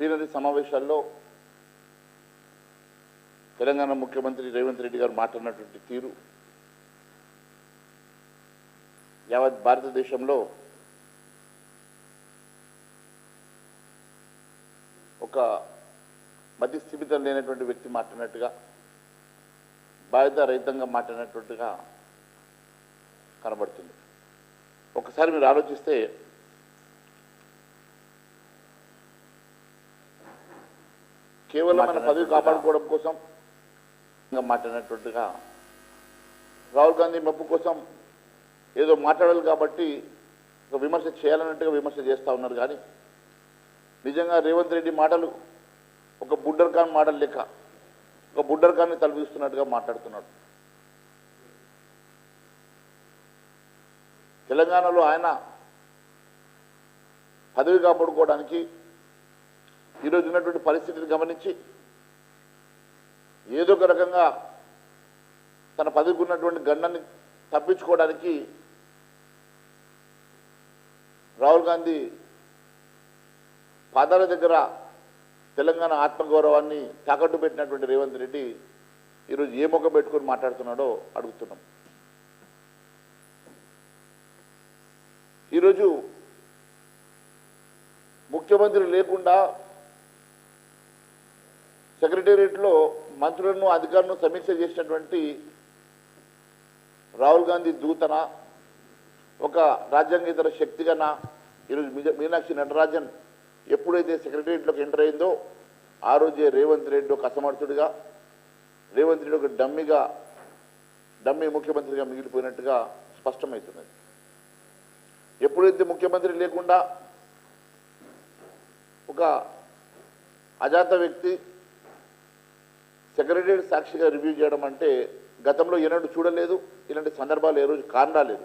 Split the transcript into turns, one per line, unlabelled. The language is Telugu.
ప్లీనరీ సమావేశాల్లో తెలంగాణ ముఖ్యమంత్రి రేవంత్ రెడ్డి గారు మాట్లాడినటువంటి తీరు యావత్ భారతదేశంలో ఒక మధ్యస్థిమితం లేనటువంటి వ్యక్తి మాట్లాడినట్టుగా, బాధ్యత రహితంగా మాట్లాడినట్టుగా కనబడుతుంది. ఒకసారి మీరు ఆలోచిస్తే కేవలం మన పదవి కాపాడుకోవడం కోసం మాట్లాడినట్టుగా, రాహుల్ గాంధీ మెప్పు కోసం ఏదో మాట్లాడాలి కాబట్టి ఒక విమర్శ చేయాలన్నట్టుగా విమర్శ చేస్తూ ఉన్నారు. కానీ నిజంగా రేవంత్ రెడ్డి మాటలు ఒక బుడ్డర్ ఖాన్ మాటలు లెక్క, ఒక బుడ్డర్ ఖాన్ని తలపిస్తున్నట్టుగా మాట్లాడుతున్నాడు. తెలంగాణలో ఆయన పదవి కాపాడుకోవడానికి ఈరోజు ఉన్నటువంటి పరిస్థితిని గమనించి ఏదో ఒక రకంగా తన పదవికి ఉన్నటువంటి గండాన్ని తప్పించుకోవడానికి రాహుల్ గాంధీ పాదాల దగ్గర తెలంగాణ ఆత్మగౌరవాన్ని తాకట్టు పెట్టినటువంటి రేవంత్ రెడ్డి ఈరోజు ఏ మొక్క పెట్టుకొని మాట్లాడుతున్నాడో అడుగుతున్నాం. ఈరోజు ముఖ్యమంత్రి లేకుండా సెక్రటేరియట్లో మంత్రులను అధికారులను సమీక్ష చేసినటువంటి రాహుల్ గాంధీ దూతన, ఒక రాజ్యాంగేతర శక్తిగానా ఈరోజు మీనాక్షి నటరాజన్ ఎప్పుడైతే సెక్రటేరియట్లోకి ఎంటర్ అయిందో ఆ రోజే రేవంత్ రెడ్డి ఒక అసమర్థుడిగా, రేవంత్ రెడ్డి ఒక డమ్మీ ముఖ్యమంత్రిగా మిగిలిపోయినట్టుగా స్పష్టమవుతున్నది. ఎప్పుడైతే ముఖ్యమంత్రి లేకుండా ఒక అజాత వ్యక్తి సెక్రటేరియట్ సాక్షిగా రివ్యూ చేయడం అంటే గతంలో ఎన్నడూ చూడలేదు. ఇలాంటి సందర్భాలు ఏ రోజు కానరాలేదు.